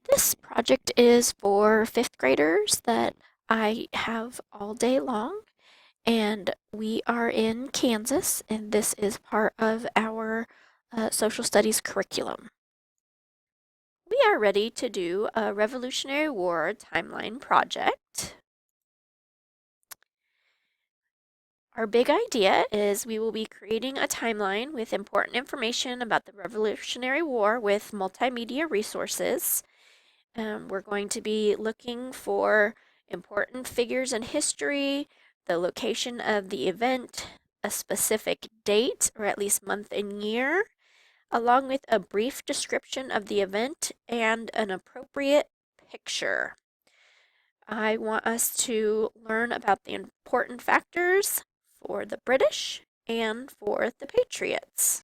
This project is for fifth graders that I have all day long, and we are in Kansas, and this is part of our social studies curriculum. We are ready to do a Revolutionary War timeline project. Our big idea is we will be creating a timeline with important information about the Revolutionary War with multimedia resources. We're going to be looking for important figures in history, the location of the event, a specific date, or at least month and year, along with a brief description of the event and an appropriate picture. I want us to learn about the important factors for the British and for the Patriots.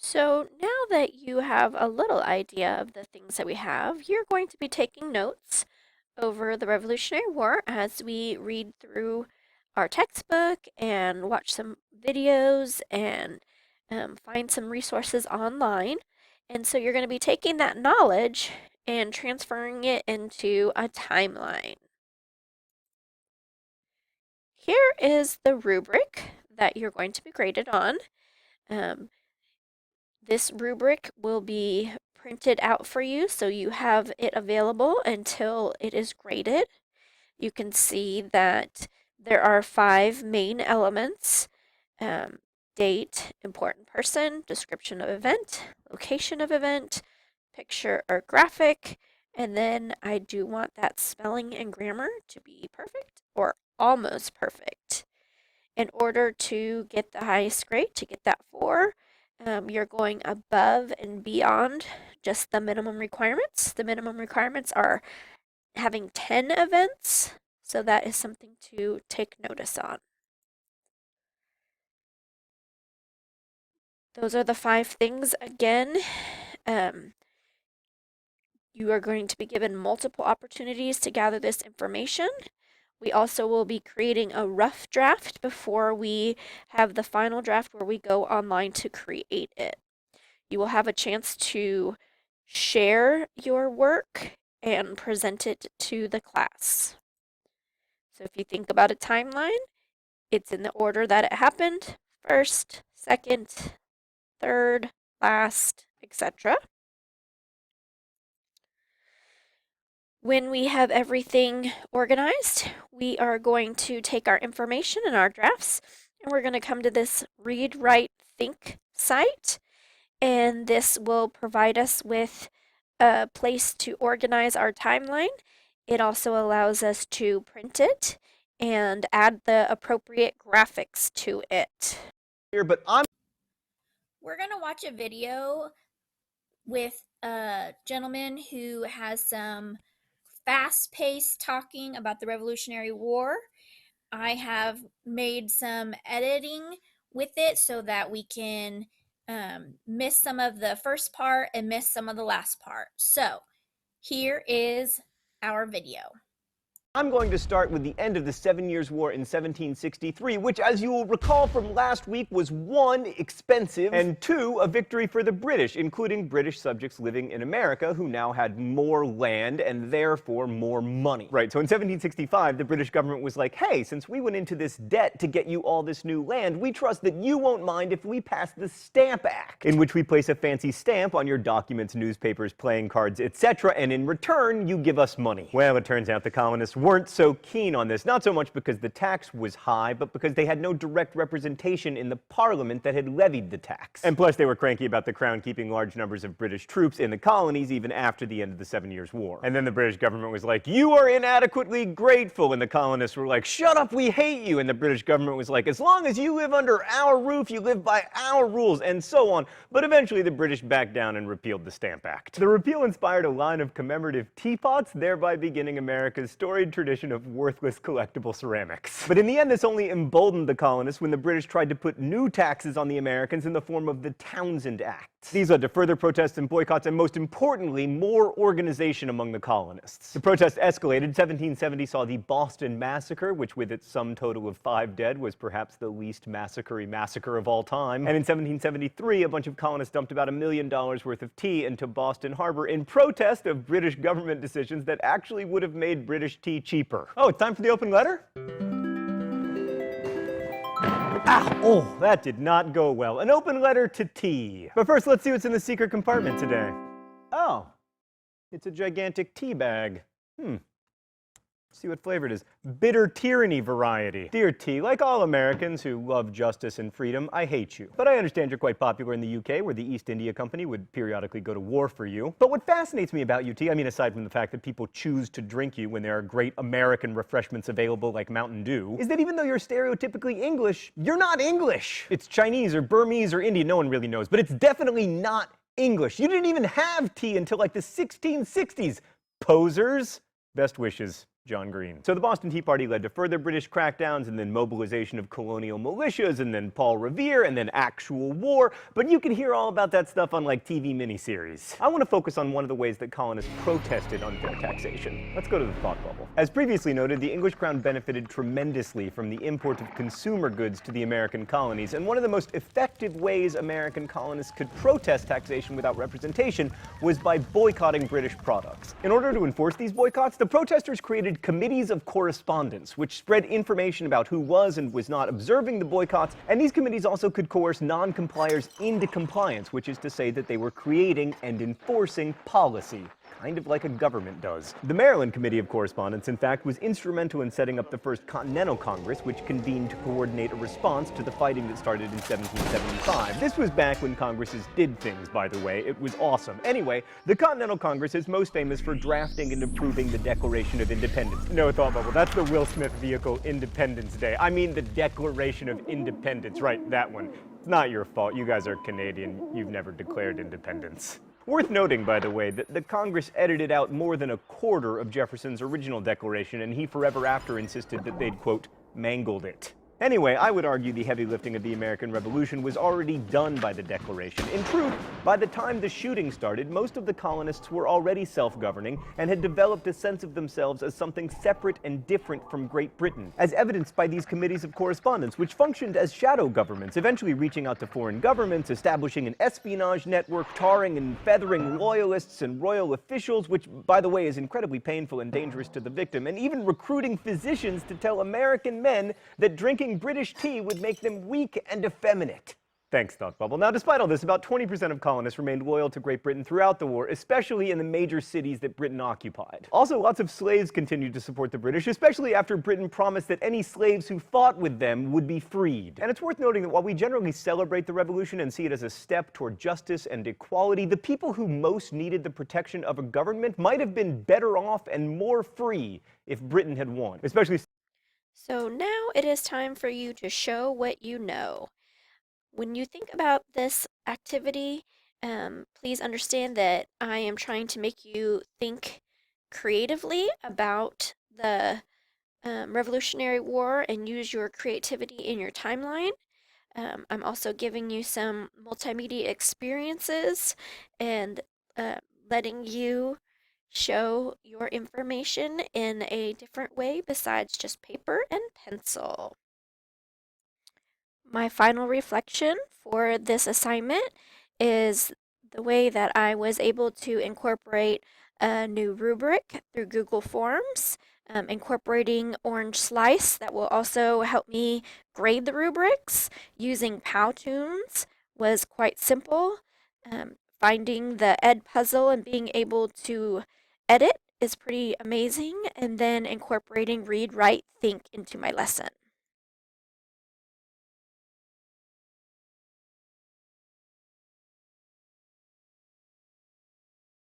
So now that you have a little idea of the things that we have, you're going to be taking notes over the Revolutionary War as we read through our textbook and watch some videos and find some resources online. And so you're going to be taking that knowledge and transferring it into a timeline. Here is the rubric that you're going to be graded on. This rubric will be printed out for you so you have it available until it is graded. You can see that there are 5 main elements: date, important person, description of event, location of event, picture or graphic, and then I do want that spelling and grammar to be perfect or almost perfect. In order to get the highest grade, to get that 4, you're going above and beyond just the minimum requirements. The minimum requirements are having 10 events, so that is something to take notice on. Those are the 5 things again. You are going to be given multiple opportunities to gather this information. We also will be creating a rough draft before we have the final draft where we go online to create it. You will have a chance to share your work and present it to the class. So if you think about a timeline, it's in the order that it happened: first, second, third, last, etc. When we have everything organized, we are going to take our information and our drafts, and we're going to come to this Read, Write, Think site, and this will provide us with a place to organize our timeline. It also allows us to print it and add the appropriate graphics to it. We're going to watch a video with a gentleman who has some fast-paced talking about the Revolutionary War. I have made some editing with it so that we can miss some of the first part and miss some of the last part. So here is our video. I'm going to start with the end of the 7 Years' War in 1763, which, as you will recall from last week, was 1, expensive, and 2, a victory for the British, including British subjects living in America who now had more land and therefore more money. Right, so in 1765, the British government was like, hey, since we went into this debt to get you all this new land, we trust that you won't mind if we pass the Stamp Act, in which we place a fancy stamp on your documents, newspapers, playing cards, etc., and in return, you give us money. Well, it turns out the colonists weren't so keen on this, not so much because the tax was high, but because they had no direct representation in the parliament that had levied the tax. And plus, they were cranky about the crown keeping large numbers of British troops in the colonies even after the end of the 7 Years' War. And then the British government was like, "You are inadequately grateful," and the colonists were like, "Shut up, we hate you," and the British government was like, "As long as you live under our roof, you live by our rules," and so on. But eventually the British backed down and repealed the Stamp Act. The repeal inspired a line of commemorative teapots, thereby beginning America's storied tradition of worthless collectible ceramics. But in the end, this only emboldened the colonists when the British tried to put new taxes on the Americans in the form of the Townshend Act. These led to further protests and boycotts, and most importantly, more organization among the colonists. The protests escalated. 1770 saw the Boston Massacre, which with its sum total of 5 dead was perhaps the least massacre of all time. And in 1773, a bunch of colonists dumped about $1 million worth of tea into Boston Harbor in protest of British government decisions that actually would have made British tea cheaper. Oh, it's time for the open letter? Ah, oh, that did not go well. An open letter to tea. But first, let's see what's in the secret compartment today. Oh, it's a gigantic tea bag. See what flavor it is. Bitter tyranny variety. Dear T, like all Americans who love justice and freedom, I hate you. But I understand you're quite popular in the UK, where the East India Company would periodically go to war for you. But what fascinates me about you, T, I mean, aside from the fact that people choose to drink you when there are great American refreshments available like Mountain Dew, is that even though you're stereotypically English, you're not English. It's Chinese or Burmese or Indian, no one really knows, but it's definitely not English. You didn't even have tea until like the 1660s. Posers. Best wishes, John Green. So the Boston Tea Party led to further British crackdowns, and then mobilization of colonial militias, and then Paul Revere, and then actual war. But you can hear all about that stuff on like TV miniseries. I want to focus on one of the ways that colonists protested unfair taxation. Let's go to the thought bubble. As previously noted, the English crown benefited tremendously from the import of consumer goods to the American colonies, and one of the most effective ways American colonists could protest taxation without representation was by boycotting British products. In order to enforce these boycotts, the protesters created committees of correspondence, which spread information about who was and was not observing the boycotts, and these committees also could coerce non-compliers into compliance, which is to say that they were creating and enforcing policy. Kind of like a government does. The Maryland Committee of Correspondence, in fact, was instrumental in setting up the First Continental Congress, which convened to coordinate a response to the fighting that started in 1775. This was back when Congresses did things, by the way. It was awesome. Anyway, the Continental Congress is most famous for drafting and approving the Declaration of Independence. No, thought bubble, that's the Will Smith vehicle Independence Day. I mean the Declaration of Independence, right, that one. It's not your fault. You guys are Canadian. You've never declared independence. Worth noting, by the way, that the Congress edited out more than a quarter of Jefferson's original declaration, and he forever after insisted that they'd, quote, mangled it. Anyway, I would argue the heavy lifting of the American Revolution was already done by the Declaration. In truth, by the time the shooting started, most of the colonists were already self-governing and had developed a sense of themselves as something separate and different from Great Britain, as evidenced by these committees of correspondence, which functioned as shadow governments, eventually reaching out to foreign governments, establishing an espionage network, tarring and feathering loyalists and royal officials, which, by the way, is incredibly painful and dangerous to the victim, and even recruiting physicians to tell American men that drinking British tea would make them weak and effeminate. Thanks, Thought Bubble. Now, despite all this, about 20% of colonists remained loyal to Great Britain throughout the war, especially in the major cities that Britain occupied. Also, lots of slaves continued to support the British, especially after Britain promised that any slaves who fought with them would be freed. And it's worth noting that while we generally celebrate the Revolution and see it as a step toward justice and equality, the people who most needed the protection of a government might have been better off and more free if Britain had won, especially. So now it is time for you to show what you know. When you think about this activity, please understand that I am trying to make you think creatively about the Revolutionary War and use your creativity in your timeline. I'm also giving you some multimedia experiences and letting you show your information in a different way besides just paper and pencil. My final reflection for this assignment is the way that I was able to incorporate a new rubric through Google Forms, incorporating Orange Slice that will also help me grade the rubrics. Using Powtoons was quite simple. Finding the Edpuzzle and being able to edit is pretty amazing, and then incorporating read, write, think into my lesson.